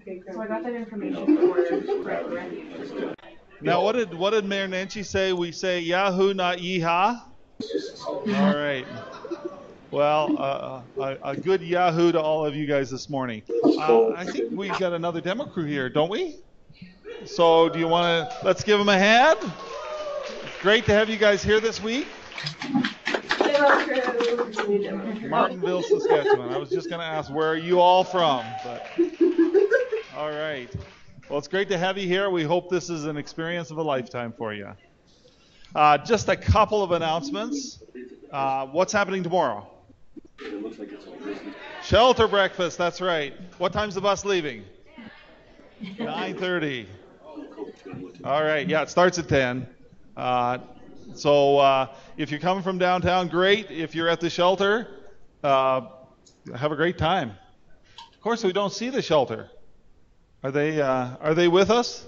So I got that information for Randy. Now, what did Mayor Nenshi say? We say Yahoo, not Yeehaw? All right. Well, a good Yahoo to all of you guys this morning. I think we got another demo crew here, don't we? So do you want to, let's give them a hand. Great to have you guys here this week. Martinville, Saskatchewan. I was just going to ask, where are you all from? But, all right. Well, it's great to have you here. We hope this is an experience of a lifetime for you. Just a couple of announcements. What's happening tomorrow? Shelter breakfast, that's right. What time's the bus leaving? 9:30. All right, yeah, it starts at 10. So if you're coming from downtown, great. If you're at the shelter, have a great time. Of course, we don't see the shelter. Are they with us?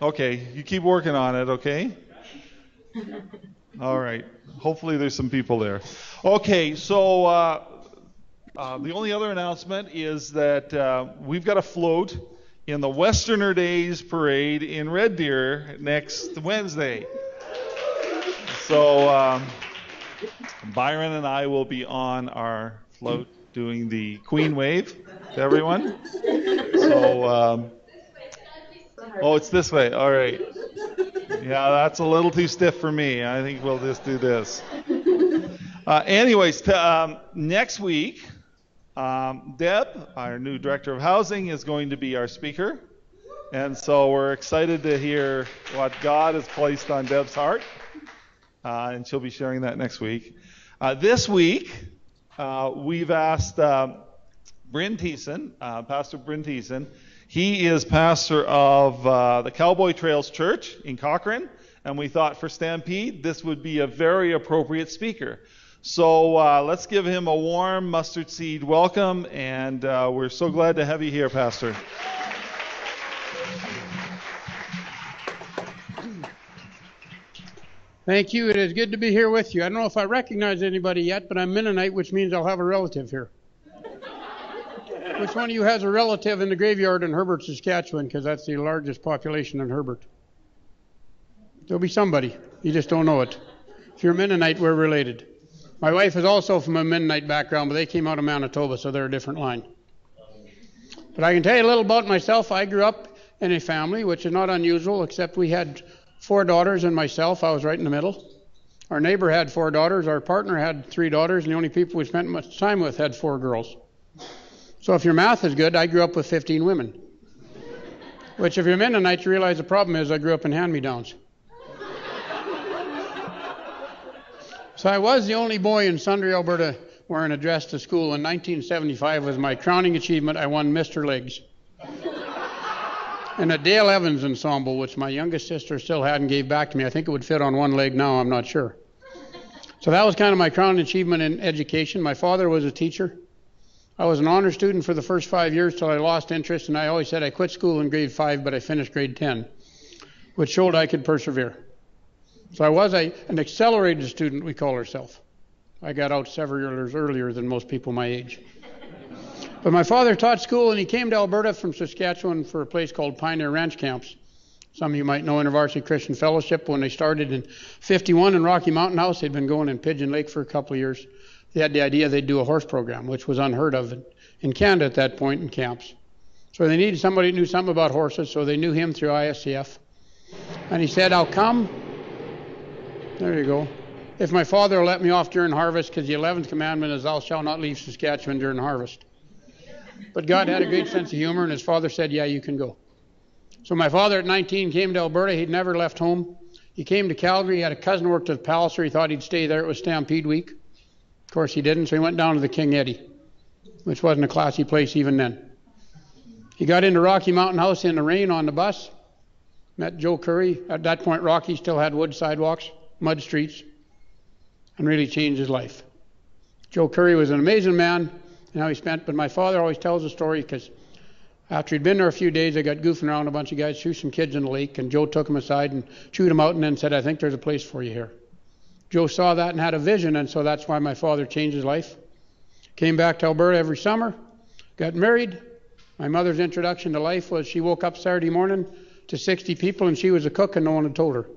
Okay, you keep working on it, okay? All right. Hopefully there's some people there. Okay, so the only other announcement is that we've got a float in the Westerner Days Parade in Red Deer next Wednesday. So Byron and I will be on our float doing the Queen Wave to everyone. So, oh, it's this way. All right. Yeah, that's a little too stiff for me. I think we'll just do this. Anyways, next week, Deb, our new Director of Housing, is going to be our speaker. And so we're excited to hear what God has placed on Deb's heart. And she'll be sharing that next week. This week, we've asked Bryn Thiessen, Pastor Bryn Thiessen. He is pastor of the Cowboy Trails Church in Cochrane, and we thought for Stampede this would be a very appropriate speaker. So let's give him a warm mustard seed welcome, and we're so glad to have you here, Pastor. Thank you. It is good to be here with you. I don't know if I recognize anybody yet, but I'm Mennonite, which means I'll have a relative here. Which one of you has a relative in the graveyard in Herbert, Saskatchewan? Because that's the largest population in Herbert. There'll be somebody. You just don't know it. If you're Mennonite, we're related. My wife is also from a Mennonite background, but they came out of Manitoba, so they're a different line. But I can tell you a little about myself. I grew up in a family, which is not unusual, except we had 4 daughters and myself. I was right in the middle. Our neighbor had 4 daughters. Our partner had 3 daughters, and the only people we spent much time with had 4 girls. So if your math is good, I grew up with 15 women. Which, if you're Mennonite, you realize the problem is I grew up in hand-me-downs. So I was the only boy in Sundre, Alberta, wearing a dress to school. In 1975 was my crowning achievement. I won Mr. Legs. And a Dale Evans ensemble, which my youngest sister still had and gave back to me. I think it would fit on one leg now, I'm not sure. So that was kind of my crowning achievement in education. My father was a teacher. I was an honor student for the first 5 years till I lost interest, and I always said I quit school in grade 5, but I finished grade 10, which showed I could persevere. So I was an accelerated student, we call ourselves. I got out several years earlier than most people my age. But my father taught school, and he came to Alberta from Saskatchewan for a place called Pioneer Ranch Camps. Some of you might know InterVarsity Christian Fellowship. When they started in 51 in Rocky Mountain House, they'd been going in Pigeon Lake for a couple of years. They had the idea they'd do a horse program, which was unheard of in Canada at that point in camps. So they needed somebody who knew something about horses, so they knew him through ISCF. And he said, I'll come. There you go. If my father will let me off during harvest, because the 11th commandment is, thou shalt not leave Saskatchewan during harvest. But God had a great sense of humor, and his father said, yeah, you can go. So my father at 19 came to Alberta. He'd never left home. He came to Calgary. He had a cousin who worked at Palliser. He thought he'd stay there. It was Stampede Week. Of course, he didn't, so he went down to the King Eddie, which wasn't a classy place even then. He got into Rocky Mountain House in the rain on the bus, met Joe Curry. At that point, Rocky still had wood sidewalks, mud streets, and really changed his life. Joe Curry was an amazing man, and how he spent, but my father always tells a story because after he'd been there a few days, I got goofing around a bunch of guys, threw some kids in the lake, and Joe took him aside and chewed him out and then said, I think there's a place for you here. Joe saw that and had a vision, and so that's why my father changed his life. Came back to Alberta every summer, got married, My mother's introduction to life was she woke up Saturday morning to 60 people and she was a cook and no one had told her.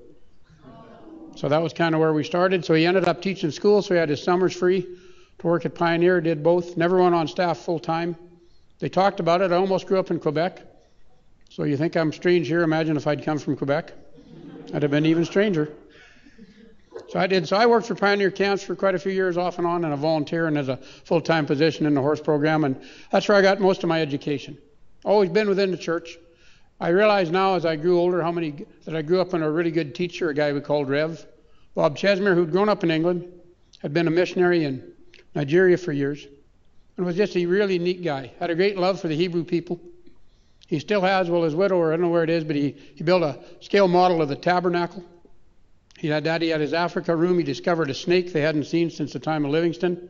So that was kind of where we started. So he ended up teaching school, so he had his summers free to work at Pioneer, did both. Never went on staff full time. They talked about it. I almost grew up in Quebec. So you think I'm strange here? Imagine if I'd come from Quebec. I'd have been even stranger. So I did. So I worked for Pioneer Camps for quite a few years off and on, and a volunteer and as a full-time position in the horse program, and that's where I got most of my education. Always been within the church. I realize now as I grew older that I grew up in a really good teacher, a guy we called Rev. Bob Chesmere, who'd grown up in England, had been a missionary in Nigeria for years, and was just a really neat guy. Had a great love for the Hebrew people. He still has, well, his widow, or I don't know where it is, but he built a scale model of the tabernacle. He had his Africa room. He discovered a snake they hadn't seen since the time of Livingston.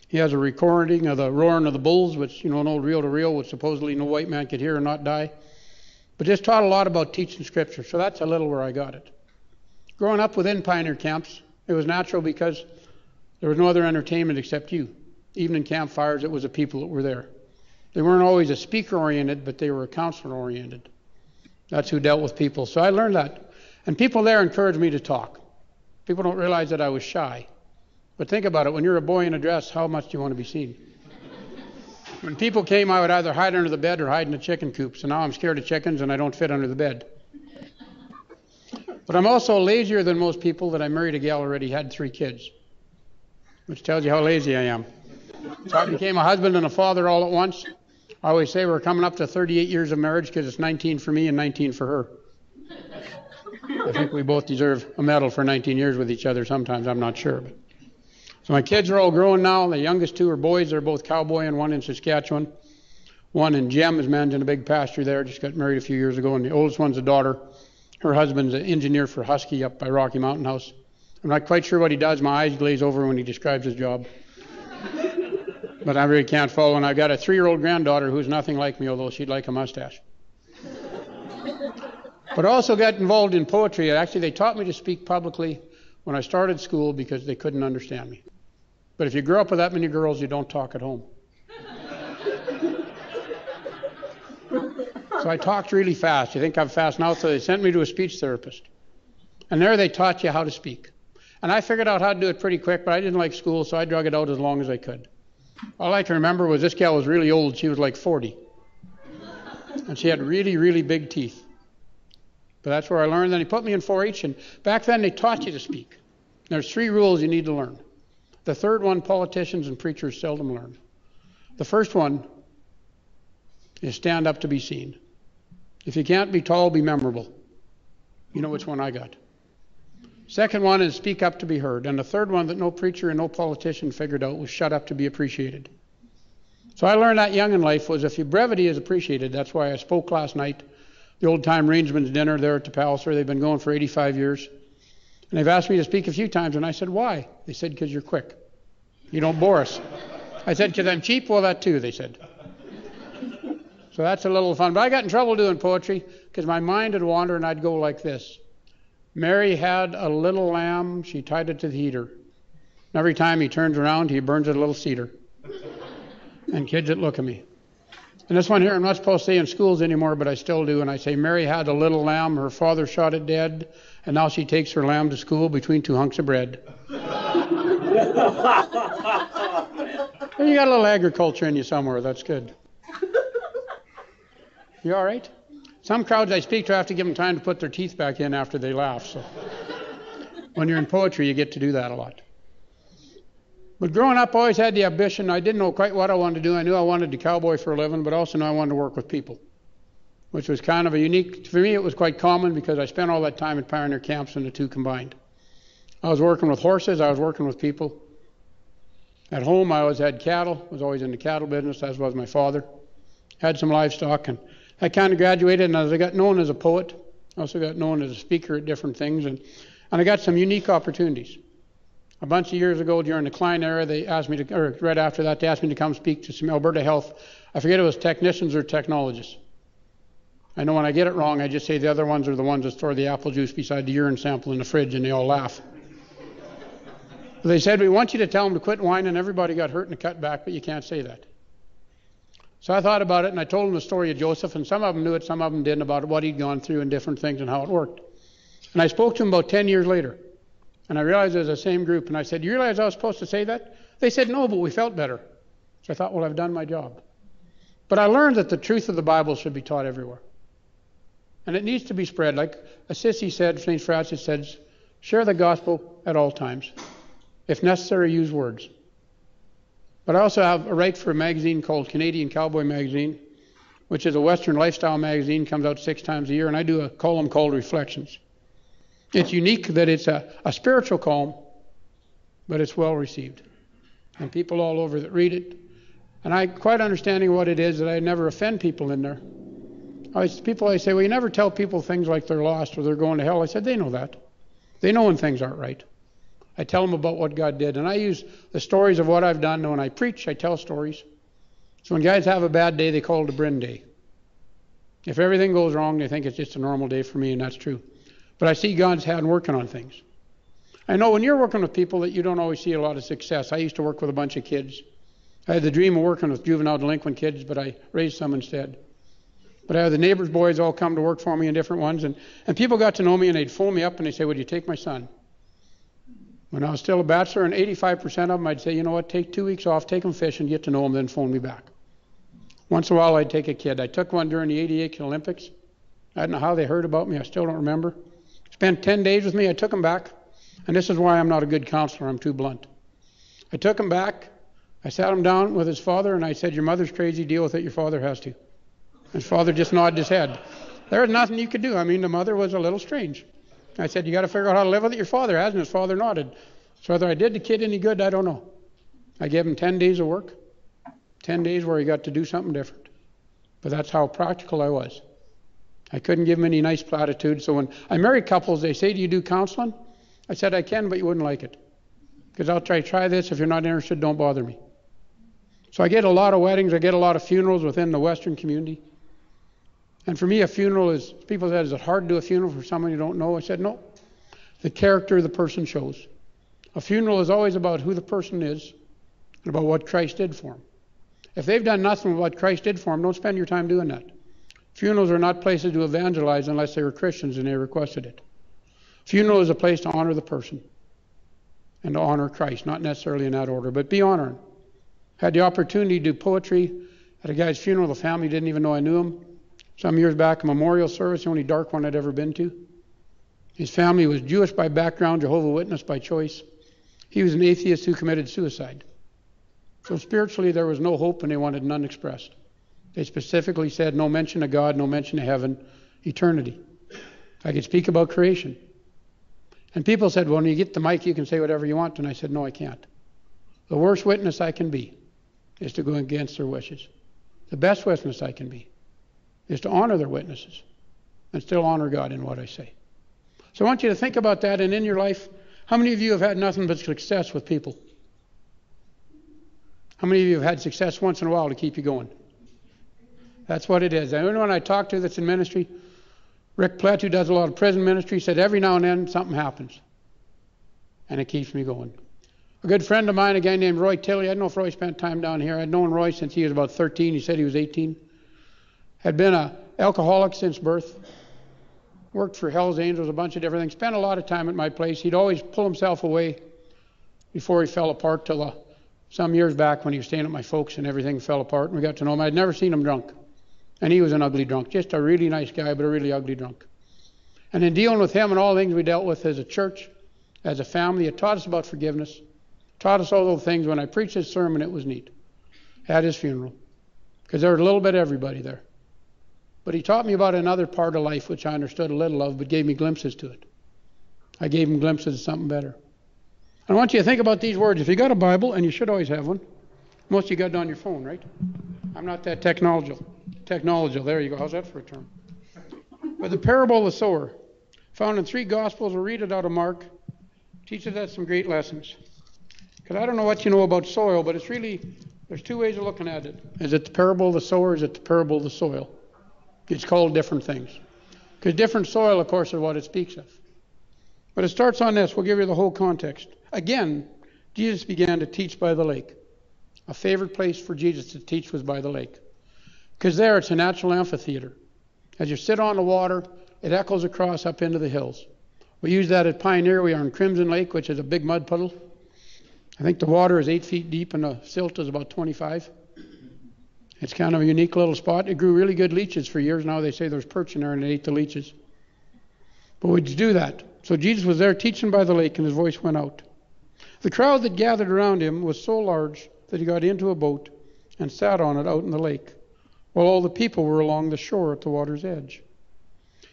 He has a recording of the roaring of the bulls, which, an old reel-to-reel, which supposedly no white man could hear and not die. But just taught a lot about teaching Scripture. So that's a little where I got it. Growing up within Pioneer Camps, it was natural because there was no other entertainment except you. Evening campfires, it was the people that were there. They weren't always a speaker-oriented, but they were a counselor-oriented. That's who dealt with people. So I learned that. And people there encouraged me to talk. People don't realize that I was shy. But think about it. When you're a boy in a dress, how much do you want to be seen? When people came, I would either hide under the bed or hide in a chicken coop. So now I'm scared of chickens and I don't fit under the bed. But I'm also lazier than most people that I married a gal who already had 3 kids, which tells you how lazy I am. So I became a husband and a father all at once. I always say we're coming up to 38 years of marriage because it's 19 for me and 19 for her. I think we both deserve a medal for 19 years with each other sometimes, I'm not sure. But. So my kids are all grown now. The youngest 2 are boys. They're both cowboy, and one in Saskatchewan. One in Gem is managing a big pasture there, just got married a few years ago. And the oldest one's a daughter. Her husband's an engineer for Husky up by Rocky Mountain House. I'm not quite sure what he does. My eyes glaze over when he describes his job. But I really can't follow. And I've got a 3-year-old granddaughter who's nothing like me, although she'd like a mustache. But I also got involved in poetry. Actually, they taught me to speak publicly when I started school because they couldn't understand me. But if you grow up with that many girls, you don't talk at home. So I talked really fast. You think I'm fast now? So they sent me to a speech therapist. And there they taught you how to speak. And I figured out how to do it pretty quick, but I didn't like school, so I drug it out as long as I could. All I can remember was this gal was really old. She was like 40. And she had really, really big teeth. But that's where I learned. Then he put me in 4-H, and back then they taught you to speak. There's 3 rules you need to learn. The third one, politicians and preachers seldom learn. The first one is stand up to be seen. If you can't be tall, be memorable. You know which one I got. Second one is speak up to be heard. And the third one that no preacher and no politician figured out was shut up to be appreciated. So I learned that young in life was if your brevity is appreciated. That's why I spoke last night. The old-time Rangeman's dinner there at the Palliser. They've been going for 85 years. And they've asked me to speak a few times, and I said, why? They said, because you're quick. You don't bore us. I said, because I'm cheap? Well, that too, they said. So that's a little fun. But I got in trouble doing poetry because my mind would wander, and I'd go like this. Mary had a little lamb. She tied it to the heater. And every time he turns around, he burns a little cedar. And kids that look at me. And this one here, I'm not supposed to say in schools anymore, but I still do. And I say, Mary had a little lamb. Her father shot it dead. And now she takes her lamb to school between 2 hunks of bread. You got a little agriculture in you somewhere. That's good. You all right? Some crowds I speak to have to give them time to put their teeth back in after they laugh. So when you're in poetry, you get to do that a lot. But growing up, I always had the ambition. I didn't know quite what I wanted to do. I knew I wanted to cowboy for a living, but also knew I wanted to work with people, which was kind of a unique. For me, it was quite common because I spent all that time at Pioneer Camps and the two combined. I was working with horses. I was working with people. At home, I always had cattle. Was always in the cattle business, as was my father. Had some livestock, and I kind of graduated, and as I got known as a poet, I also got known as a speaker at different things, and I got some unique opportunities. A bunch of years ago during the Klein era, they asked me to, or right after that, they asked me to come speak to some Alberta Health. I forget if it was technicians or technologists. I know when I get it wrong, I just say the other ones are the ones that store the apple juice beside the urine sample in the fridge, and they all laugh. They said, we want you to tell them to quit whining. Everybody got hurt in the cutback, but you can't say that. So I thought about it, and I told them the story of Joseph, and some of them knew it, some of them didn't, about what he'd gone through and different things and how it worked. And I spoke to them about 10 years later, and I realized it was the same group, and I said, you realize I was supposed to say that? They said, no, but we felt better. So I thought, well, I've done my job. But I learned that the truth of the Bible should be taught everywhere. And it needs to be spread. Like Assisi said, St. Francis says, share the gospel at all times. If necessary, use words. But I also have a write for a magazine called Canadian Cowboy Magazine, which is a Western lifestyle magazine, comes out 6 times a year, and I do a column called Reflections. It's unique that it's a spiritual column, but it's well received. And people all over that read it. And I quite understanding what it is that I never offend people in there. People always say, well, you never tell people things like they're lost or they're going to hell. I said, they know that. They know when things aren't right. I tell them about what God did. And I use the stories of what I've done. When I preach, I tell stories. So when guys have a bad day, they call it a Bryn day. If everything goes wrong, they think it's just a normal day for me, and that's true. But I see God's hand working on things. I know when you're working with people that you don't always see a lot of success. I used to work with a bunch of kids. I had the dream of working with juvenile delinquent kids, but I raised some instead. But I had the neighbors' boys all come to work for me in different ones, and people got to know me, and they'd phone me up, and they'd say, would you take my son? When I was still a bachelor, and 85% of them, I'd say, you know what, take 2 weeks off, take them fishing, get to know them, then phone me back. Once in a while, I'd take a kid. I took one during the 88 Olympics. I don't know how they heard about me. I still don't remember. Spent 10 days with me. I took him back. And this is why I'm not a good counselor. I'm too blunt. I took him back. I sat him down with his father, and I said, your mother's crazy. Deal with it. Your father has to. His father just nodded his head. There was nothing you could do. I mean, the mother was a little strange. I said, you got to figure out how to live with it. Your father has, and his father nodded. So whether I did the kid any good, I don't know. I gave him 10 days of work, 10 days where he got to do something different. But that's how practical I was. I couldn't give him any nice platitudes. So when I marry couples, they say, do you do counseling? I said, I can, but you wouldn't like it. Because I'll try this. If you're not interested, don't bother me. So I get a lot of weddings. I get a lot of funerals within the Western community. And for me, a funeral is, people said, is it hard to do a funeral for someone you don't know? I said, no. The character the person shows. A funeral is always about who the person is and about what Christ did for them. If they've done nothing with what Christ did for them, don't spend your time doing that. Funerals are not places to evangelize unless they were Christians and they requested it. Funeral is a place to honor the person and to honor Christ, not necessarily in that order, but be honoring. Had the opportunity to do poetry at a guy's funeral. The family didn't even know I knew him. Some years back, a memorial service, the only dark one I'd ever been to. His family was Jewish by background, Jehovah's Witness by choice. He was an atheist who committed suicide. So spiritually, there was no hope, and they wanted none expressed. They specifically said no mention of God, no mention of heaven, eternity. I could speak about creation. And people said, well, when you get the mic, you can say whatever you want. And I said, no, I can't. The worst witness I can be is to go against their wishes. The best witness I can be is to honor their witnesses and still honor God in what I say. So I want you to think about that. And in your life, how many of you have had nothing but success with people? How many of you have had success once in a while to keep you going? That's what it is. Anyone I talk to that's in ministry, Rick Platt, who does a lot of prison ministry, said every now and then something happens. And it keeps me going. A good friend of mine, a guy named Roy Tilley, I don't know if Roy spent time down here. I'd known Roy since he was about 13. He said he was 18. Had been an alcoholic since birth. Worked for Hell's Angels, a bunch of different things. Spent a lot of time at my place. He'd always pull himself away before he fell apart till some years back when he was staying at my folks and everything fell apart. And we got to know him. I'd never seen him drunk. And he was an ugly drunk. Just a really nice guy, but a really ugly drunk. And in dealing with him and all the things we dealt with as a church, as a family, it taught us about forgiveness. Taught us all those things. When I preached his sermon, it was neat. At his funeral. Because there was a little bit of everybody there. But he taught me about another part of life which I understood a little of, but gave me glimpses to it. I gave him glimpses of something better. I want you to think about these words. If you got a Bible, and you should always have one, most of you got it on your phone, right? I'm not that technological. There you go. How's that for a term? But the parable of the sower, found in 3 Gospels. We'll read it out of Mark. Teaches us some great lessons. Because I don't know what you know about soil, but it's really, there's 2 ways of looking at it. Is it the parable of the sower, or is it the parable of the soil? It's called different things. Because different soil, of course, is what it speaks of. But it starts on this. We'll give you the whole context. Again, Jesus began to teach by the lake. A favorite place for Jesus to teach was by the lake. Because there it's a natural amphitheater. As you sit on the water, it echoes across up into the hills. We use that at Pioneer. We are in Crimson Lake, which is a big mud puddle. I think the water is 8 feet deep and the silt is about 25. It's kind of a unique little spot. It grew really good leeches for years now. They say there's perch in there and it ate the leeches. But we'd do that. So Jesus was there teaching by the lake and his voice went out. The crowd that gathered around him was so large that he got into a boat and sat on it out in the lake, while all the people were along the shore at the water's edge.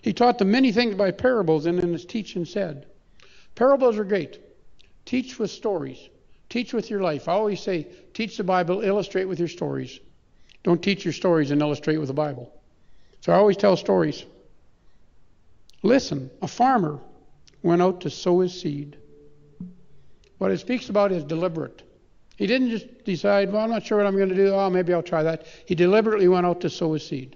He taught them many things by parables, and in his teaching said, parables are great. Teach with stories. Teach with your life. I always say, teach the Bible, illustrate with your stories. Don't teach your stories and illustrate with the Bible. So I always tell stories. Listen, a farmer went out to sow his seed. What it speaks about is deliberate. He didn't just decide, well, I'm not sure what I'm going to do. Oh, maybe I'll try that. He deliberately went out to sow his seed.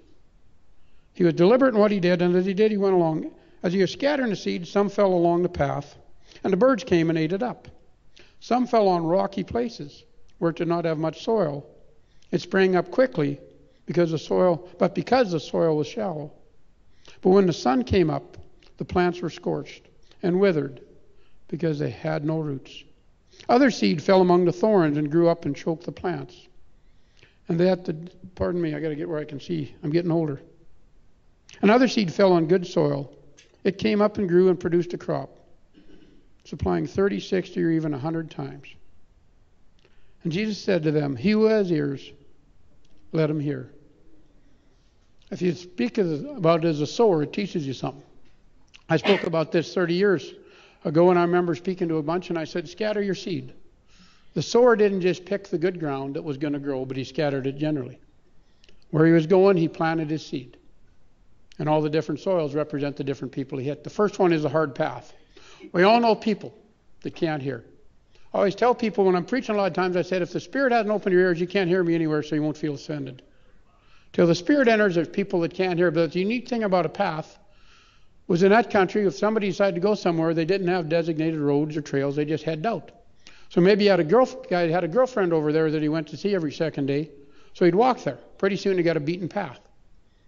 He was deliberate in what he did, and as he did, he went along. As he was scattering the seed, some fell along the path, and the birds came and ate it up. Some fell on rocky places where it did not have much soil. It sprang up quickly because the soil was shallow. But when the sun came up, the plants were scorched and withered because they had no roots. Other seed fell among the thorns and grew up and choked the plants. And pardon me, I got to get where I can see. I'm getting older. Another seed fell on good soil. It came up and grew and produced a crop, supplying 30, 60, or even 100 times. And Jesus said to them, he who has ears, let him hear. If you speak about it as a sower, it teaches you something. I spoke about this 30 years ago, and I remember speaking to a bunch, and I said, scatter your seed. The sower didn't just pick the good ground that was going to grow, but he scattered it generally. Where he was going, he planted his seed. And all the different soils represent the different people he hit. The first one is a hard path. We all know people that can't hear. I always tell people when I'm preaching a lot of times, I said, if the Spirit hasn't opened your ears, you can't hear me anywhere, so you won't feel offended. Till the Spirit enters, there's people that can't hear. But the unique thing about a path was in that country, if somebody decided to go somewhere, they didn't have designated roads or trails, they just headed out. So maybe he had a girlfriend over there that he went to see every second day, so he'd walk there. Pretty soon he got a beaten path.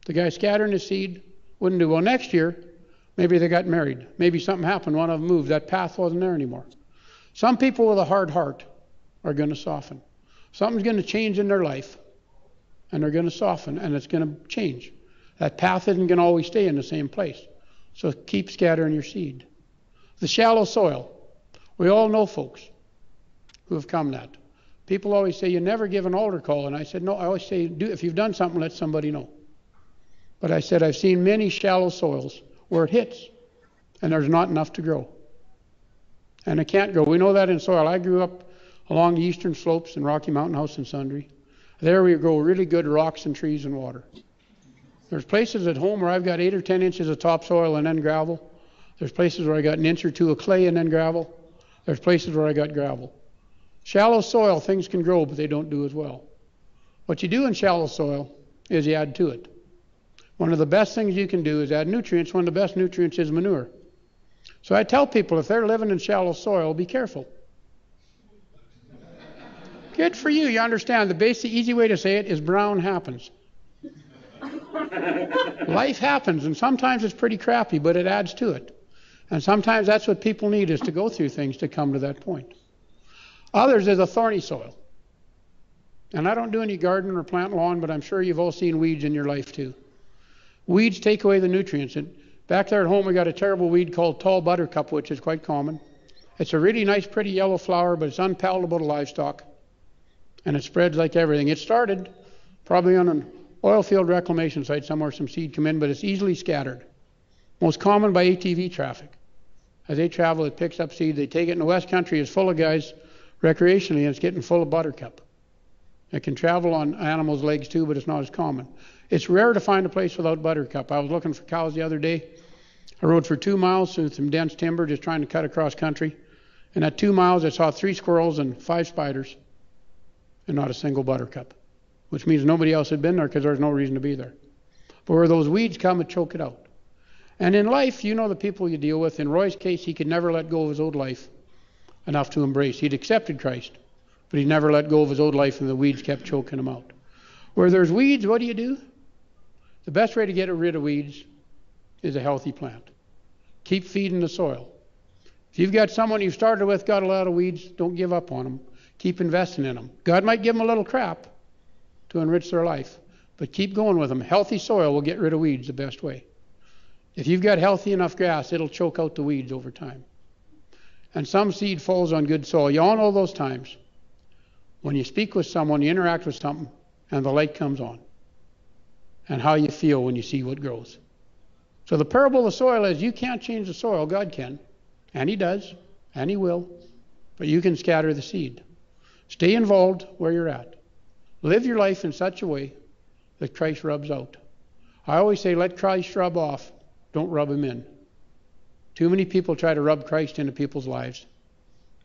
The guy scattering his seed wouldn't do well. Next year, maybe they got married. Maybe something happened, one of them moved, that path wasn't there anymore. Some people with a hard heart are going to soften. Something's going to change in their life, and they're going to soften, and it's going to change. That path isn't going to always stay in the same place. So keep scattering your seed. The shallow soil. We all know folks who have come that. People always say, you never give an altar call. And I said, no, I always say, if you've done something, let somebody know. But I said, I've seen many shallow soils where it hits, and there's not enough to grow. And it can't grow. We know that in soil. I grew up along the eastern slopes in Rocky Mountain House and Sundry. There we grow really good rocks and trees and water. There's places at home where I've got 8 or 10 inches of topsoil and then gravel. There's places where I got an inch or two of clay and then gravel. There's places where I got gravel. Shallow soil, things can grow, but they don't do as well. What you do in shallow soil is you add to it. One of the best things you can do is add nutrients. One of the best nutrients is manure. So I tell people, if they're living in shallow soil, be careful. Good for you. You understand. The basic, easy way to say it is brown happens. Life happens, and sometimes it's pretty crappy, but it adds to it. And sometimes that's what people need, is to go through things to come to that point. Others is a thorny soil. And I don't do any gardening or plant lawn, but I'm sure you've all seen weeds in your life too. Weeds take away the nutrients. And back there at home, we got a terrible weed called tall buttercup, which is quite common. It's a really nice, pretty yellow flower, but it's unpalatable to livestock. And it spreads like everything. It started probably on an oil field reclamation site somewhere, some seed come in, but it's easily scattered. Most common by ATV traffic. As they travel, it picks up seed. They take it in the West Country. It's full of guys recreationally, and it's getting full of buttercup. It can travel on animals' legs too, but it's not as common. It's rare to find a place without buttercup. I was looking for cows the other day. I rode for 2 miles through some dense timber, just trying to cut across country. And at 2 miles, I saw 3 squirrels and 5 spiders, and not a single buttercup, which means nobody else had been there because there's no reason to be there. But where those weeds come and choke it out. And in life, you know the people you deal with. In Roy's case, he could never let go of his old life enough to embrace. He'd accepted Christ, but he never let go of his old life, and the weeds kept choking him out. Where there's weeds, what do? The best way to get rid of weeds is a healthy plant. Keep feeding the soil. If you've got someone you started with got a lot of weeds, don't give up on them. Keep investing in them. God might give them a little crap to enrich their life, but keep going with them. Healthy soil will get rid of weeds the best way. If you've got healthy enough grass, it'll choke out the weeds over time. And some seed falls on good soil. You all know those times when you speak with someone, you interact with something, and the light comes on. And how you feel when you see what grows. So the parable of the soil is you can't change the soil, God can. And He does, and He will. But you can scatter the seed. Stay involved where you're at. Live your life in such a way that Christ rubs out. I always say, let Christ rub off, don't rub Him in. Too many people try to rub Christ into people's lives,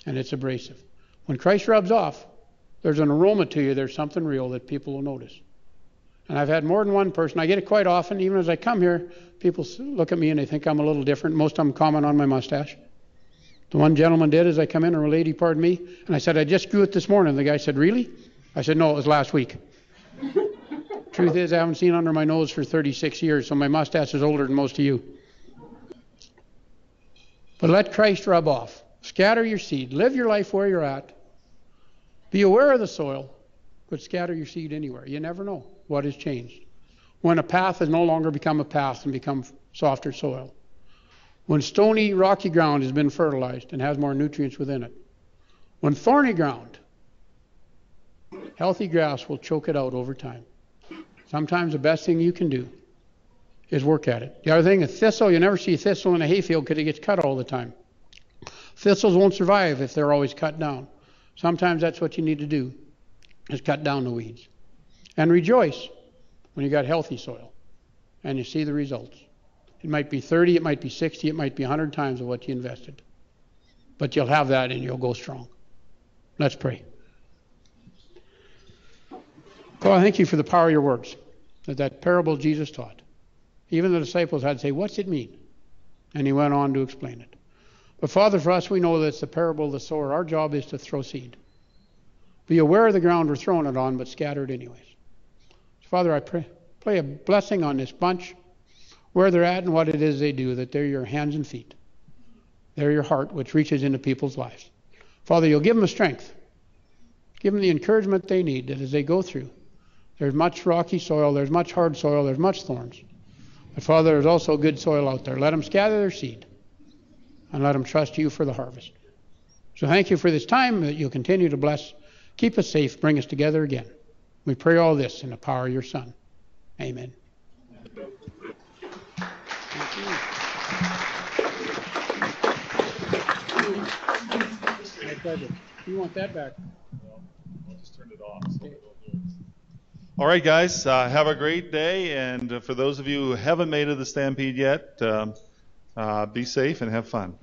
and it's abrasive. When Christ rubs off, there's an aroma to you, there's something real that people will notice. And I've had more than one person, I get it quite often, even as I come here, people look at me and they think I'm a little different. Most of them comment on my mustache. The one gentleman did as I come in, or a lady, pardon me, and I said, I just grew it this morning. The guy said, really? I said, no, it was last week. Truth is, I haven't seen under my nose for 36 years, so my mustache is older than most of you. But let Christ rub off. Scatter your seed. Live your life where you're at. Be aware of the soil, but scatter your seed anywhere. You never know what has changed. When a path has no longer become a path and become softer soil. When stony, rocky ground has been fertilized and has more nutrients within it. When thorny ground, healthy grass will choke it out over time. Sometimes the best thing you can do is work at it. The other thing, a thistle, you never see a thistle in a hayfield because it gets cut all the time. Thistles won't survive if they're always cut down. Sometimes that's what you need to do, is cut down the weeds. And rejoice when you got healthy soil and you see the results. It might be 30, it might be 60, it might be 100 times of what you invested. But you'll have that and you'll go strong. Let's pray. God, I thank you for the power of your words, that parable Jesus taught. Even the disciples had to say, what's it mean? And he went on to explain it. But Father, for us, we know that it's the parable of the sower. Our job is to throw seed. Be aware of the ground we're throwing it on, but scatter it anyways. So Father, I pray a blessing on this bunch, where they're at and what it is they do, that they're your hands and feet. They're your heart, which reaches into people's lives. Father, you'll give them the strength. Give them the encouragement they need, that as they go through, there's much rocky soil, there's much hard soil, there's much thorns. But Father, there's also good soil out there. Let them scatter their seed and let them trust you for the harvest. So thank you for this time that you'll continue to bless. Keep us safe, bring us together again. We pray all this in the power of your Son. Amen. My pleasure. You want that back? I'll just turn it off. All right, guys, have a great day. And for those of you who haven't made it to the Stampede yet, be safe and have fun.